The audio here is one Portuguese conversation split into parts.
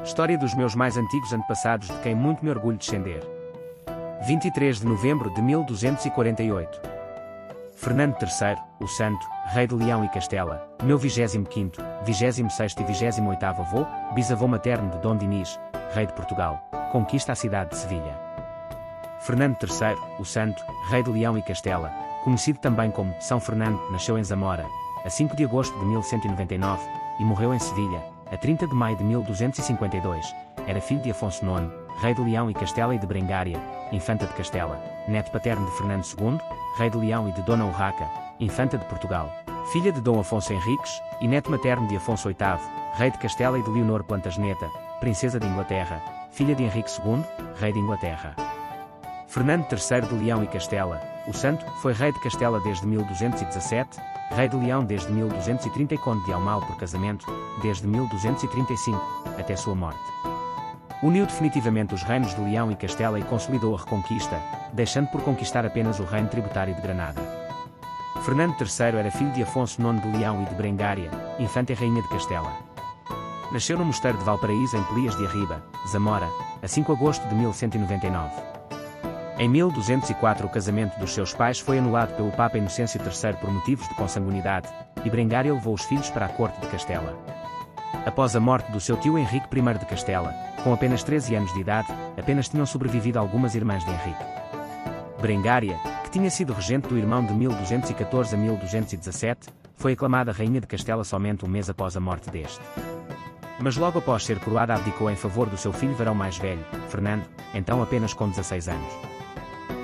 História dos meus mais antigos antepassados de quem muito me orgulho descender. 23 de novembro de 1248. Fernando III, o Santo, rei de Leão e Castela, meu 25º, 26º e 28º avô, bisavô materno de Dom Dinis, rei de Portugal, conquista a cidade de Sevilha. Fernando III, o Santo, rei de Leão e Castela, conhecido também como São Fernando, nasceu em Zamora, a 5 de agosto de 1199, e morreu em Sevilha, a 30 de maio de 1252, era filho de Afonso IX, rei de Leão e Castela e de Brengária, infanta de Castela, neto paterno de Fernando II, rei de Leão e de Dona Urraca, infanta de Portugal, filha de Dom Afonso Henriques, e neto materno de Afonso VIII, rei de Castela e de Leonor Plantageneta, princesa de Inglaterra, filha de Henrique II, rei de Inglaterra. Fernando III de Leão e Castela, o Santo, foi rei de Castela desde 1217, rei de Leão desde 1230 e conde de Almal por casamento, desde 1235, até sua morte. Uniu definitivamente os reinos de Leão e Castela e consolidou a Reconquista, deixando por conquistar apenas o reino tributário de Granada. Fernando III era filho de Afonso IX de Leão e de Brengária, infanta e rainha de Castela. Nasceu no mosteiro de Valparaíso em Pelias de Arriba, Zamora, a 5 de agosto de 1199. Em 1204 o casamento dos seus pais foi anulado pelo Papa Inocêncio III por motivos de consanguinidade, e Brengária levou os filhos para a corte de Castela. Após a morte do seu tio Henrique I de Castela, com apenas 13 anos de idade, apenas tinham sobrevivido algumas irmãs de Henrique. Brengária, que tinha sido regente do irmão de 1214 a 1217, foi aclamada rainha de Castela somente um mês após a morte deste. Mas logo após ser coroada abdicou em favor do seu filho varão mais velho, Fernando, então apenas com 16 anos.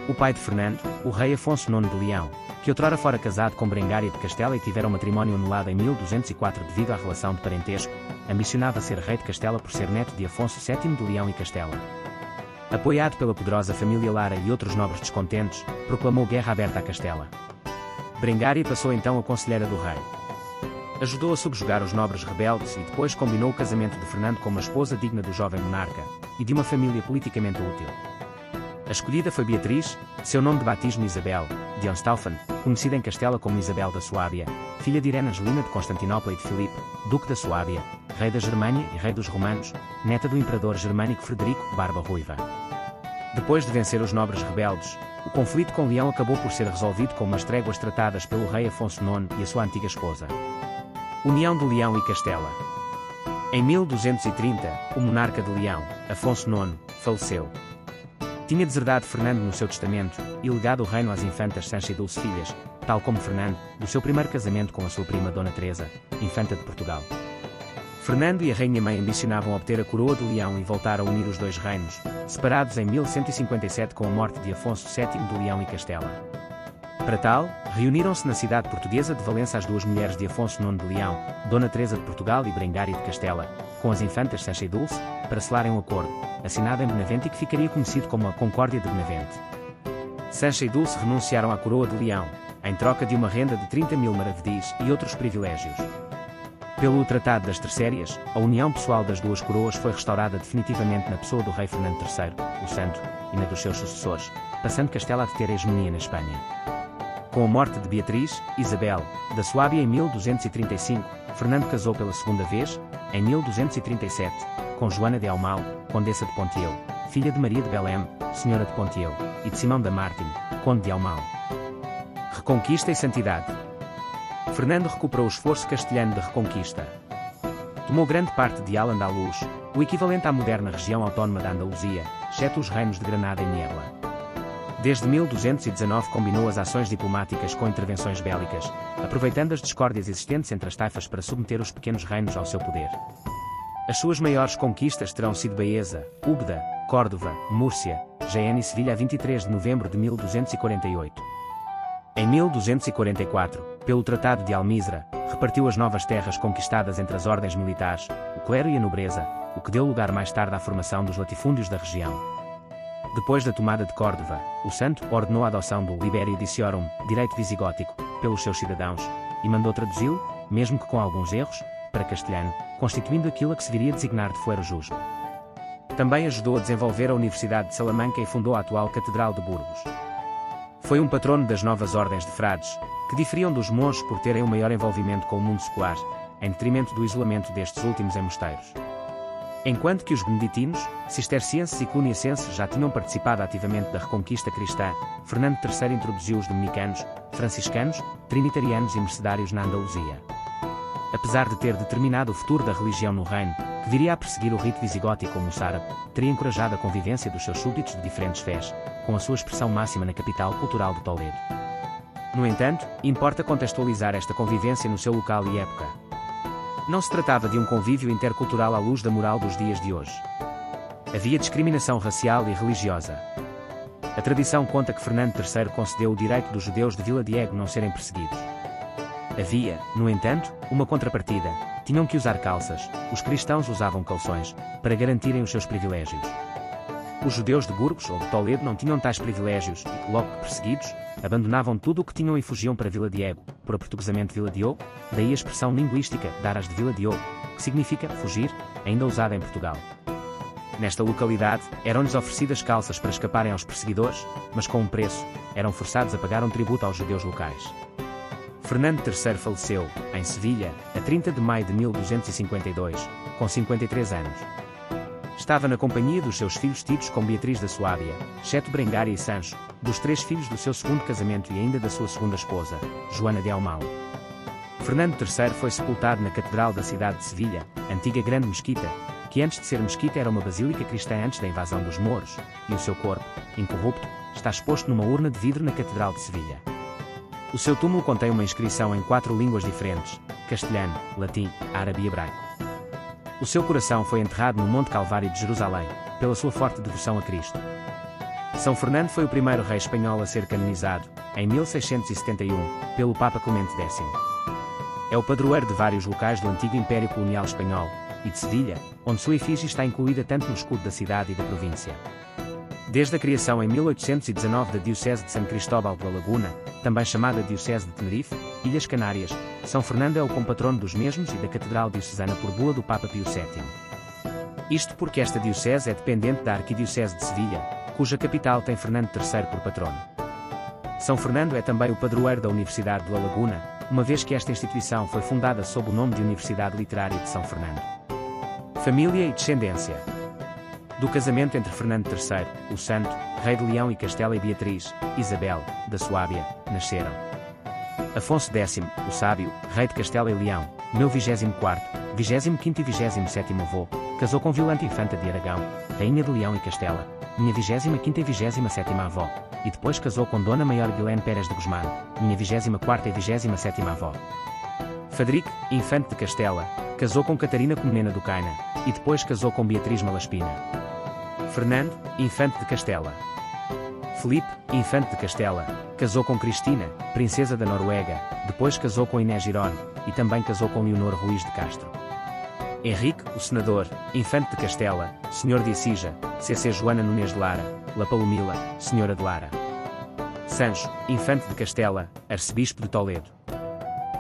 O pai de Fernando, o rei Afonso IX de Leão, que outrora fora casado com Brengária de Castela e tivera o matrimónio anulado em 1204 devido à relação de parentesco, ambicionava ser rei de Castela por ser neto de Afonso VII de Leão e Castela. Apoiado pela poderosa família Lara e outros nobres descontentes, proclamou guerra aberta a Castela. Brengária passou então a conselheira do rei. Ajudou a subjugar os nobres rebeldes e depois combinou o casamento de Fernando com uma esposa digna do jovem monarca, e de uma família politicamente útil. A escolhida foi Beatriz, seu nome de batismo Isabel, de Hohenstaufen, conhecida em Castela como Isabel da Suábia, filha de Irene Angelina de Constantinopla e de Filipe, duque da Suábia, rei da Germânia e rei dos romanos, neta do imperador germânico Frederico, Barba Ruiva. Depois de vencer os nobres rebeldes, o conflito com Leão acabou por ser resolvido com umas tréguas tratadas pelo rei Afonso IX e a sua antiga esposa. União de Leão e Castela. Em 1230, o monarca de Leão, Afonso IX, faleceu. Tinha deserdado Fernando no seu testamento, e legado o reino às infantas Sancha e Dulce filhas, tal como Fernando, do seu primeiro casamento com a sua prima Dona Teresa, infanta de Portugal. Fernando e a rainha-mãe ambicionavam obter a coroa de Leão e voltar a unir os dois reinos, separados em 1157 com a morte de Afonso VII de Leão e Castela. Para tal, reuniram-se na cidade portuguesa de Valença as duas mulheres de Afonso IX de Leão, Dona Teresa de Portugal e Brengária de Castela, com as infantas Sancha e Dulce, para selarem um acordo, assinado em Benavente e que ficaria conhecido como a Concórdia de Benavente. Sancha e Dulce renunciaram à coroa de Leão, em troca de uma renda de 30.000 maravedis e outros privilégios. Pelo Tratado das Tercérias, a união pessoal das duas coroas foi restaurada definitivamente na pessoa do rei Fernando III, o Santo, e na dos seus sucessores, passando Castela a ter a hegemonia na Espanha. Com a morte de Beatriz, Isabel, da Suábia em 1235, Fernando casou pela segunda vez, em 1237, com Joana de Almal, condessa de Pontiel, filha de Maria de Belém, senhora de Pontiel, e de Simão da Martin, conde de Almal. Reconquista e santidade. Fernando recuperou o esforço castelhano de reconquista. Tomou grande parte de Al-Andalus, o equivalente à moderna região autónoma da Andaluzia, exceto os reinos de Granada e Niebla. Desde 1219 combinou as ações diplomáticas com intervenções bélicas, aproveitando as discórdias existentes entre as taifas para submeter os pequenos reinos ao seu poder. As suas maiores conquistas terão sido Baeza, Úbeda, Córdoba, Múrcia, Jaén e Sevilha a 23 de novembro de 1248. Em 1244, pelo Tratado de Almizra, repartiu as novas terras conquistadas entre as ordens militares, o clero e a nobreza, o que deu lugar mais tarde à formação dos latifúndios da região. Depois da tomada de Córdoba, o Santo ordenou a adoção do Liberi Ediciorum, direito visigótico, pelos seus cidadãos, e mandou traduzi-lo, mesmo que com alguns erros, para castelhano, constituindo aquilo a que se viria a designar de fuero justo. Também ajudou a desenvolver a Universidade de Salamanca e fundou a atual Catedral de Burgos. Foi um patrono das novas ordens de frades, que diferiam dos monges por terem um maior envolvimento com o mundo secular, em detrimento do isolamento destes últimos em mosteiros. Enquanto que os beneditinos, cistercienses e cluniacenses já tinham participado ativamente da reconquista cristã, Fernando III introduziu os dominicanos, franciscanos, trinitarianos e mercedários na Andaluzia. Apesar de ter determinado o futuro da religião no reino, que viria a perseguir o rito visigótico ou moçárabe, teria encorajado a convivência dos seus súbditos de diferentes fés, com a sua expressão máxima na capital cultural de Toledo. No entanto, importa contextualizar esta convivência no seu local e época. Não se tratava de um convívio intercultural à luz da moral dos dias de hoje. Havia discriminação racial e religiosa. A tradição conta que Fernando III concedeu o direito dos judeus de Vila Diego não serem perseguidos. Havia, no entanto, uma contrapartida: tinham que usar calças, os cristãos usavam calções, para garantirem os seus privilégios. Os judeus de Burgos ou de Toledo não tinham tais privilégios e, logo que perseguidos, abandonavam tudo o que tinham e fugiam para Vila Diego, por aportuguesamento Vila Diogo, daí a expressão linguística Daras de Vila Diogo, que significa fugir, ainda usada em Portugal. Nesta localidade, eram-lhes oferecidas calças para escaparem aos perseguidores, mas com um preço: eram forçados a pagar um tributo aos judeus locais. Fernando III faleceu, em Sevilha, a 30 de maio de 1252, com 53 anos. Estava na companhia dos seus filhos tidos como Beatriz da Suábia, Cheto Berengária e Sancho, dos 3 filhos do seu segundo casamento e ainda da sua segunda esposa, Joana de Aumão. Fernando III foi sepultado na Catedral da cidade de Sevilha, antiga Grande Mesquita, que antes de ser mesquita era uma basílica cristã antes da invasão dos mouros, e o seu corpo, incorrupto, está exposto numa urna de vidro na Catedral de Sevilha. O seu túmulo contém uma inscrição em 4 línguas diferentes: castelhano, latim, árabe e hebraico. O seu coração foi enterrado no Monte Calvário de Jerusalém, pela sua forte devoção a Cristo. São Fernando foi o primeiro rei espanhol a ser canonizado, em 1671, pelo Papa Clemente X. É o padroeiro de vários locais do antigo Império Colonial Espanhol, e de Sevilha, onde sua efígie está incluída tanto no escudo da cidade e da província. Desde a criação em 1819 da Diocese de San Cristóbal de La Laguna, também chamada Diocese de Tenerife, Ilhas Canárias, São Fernando é o compatrono dos mesmos e da Catedral Diocesana por bula do Papa Pio VII. Isto porque esta diocese é dependente da Arquidiocese de Sevilha, cuja capital tem Fernando III por patrono. São Fernando é também o padroeiro da Universidade de La Laguna, uma vez que esta instituição foi fundada sob o nome de Universidade Literária de São Fernando. Família e descendência. Do casamento entre Fernando III, o Santo, rei de Leão e Castela e Beatriz, Isabel, da Suábia, nasceram Afonso X, o Sábio, rei de Castela e Leão, meu 24º, 25º e 27º avô, casou com Violante Infanta de Aragão, rainha de Leão e Castela, minha 25ª e 27ª avó, e depois casou com Dona Maior Guilherme Pérez de Guzmán, minha 24ª e 27ª avó. Frederico, Infante de Castela, casou com Catarina Comnena do Caina, e depois casou com Beatriz Malaspina. Fernando, Infante de Castela. Felipe, Infante de Castela, casou com Cristina, Princesa da Noruega, depois casou com Inés Girone, e também casou com Leonor Ruiz de Castro. Henrique, o Senador, Infante de Castela, Senhor de Assija, C.C. Joana Nunes de Lara, La Palomila, Senhora de Lara. Sancho, Infante de Castela, Arcebispo de Toledo.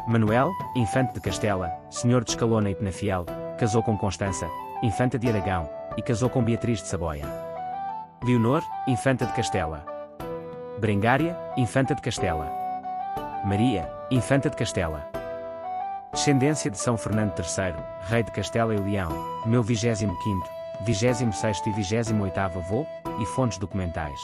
Manuel, Infante de Castela, Senhor de Escalona e Penafiel, casou com Constança, Infanta de Aragão, e casou com Beatriz de Saboia. Leonor, Infanta de Castela. Berengária, Infanta de Castela. Maria, Infanta de Castela. Descendência de São Fernando III, rei de Castela e Leão, meu 25º, 26º e 28º avô, e fontes documentais.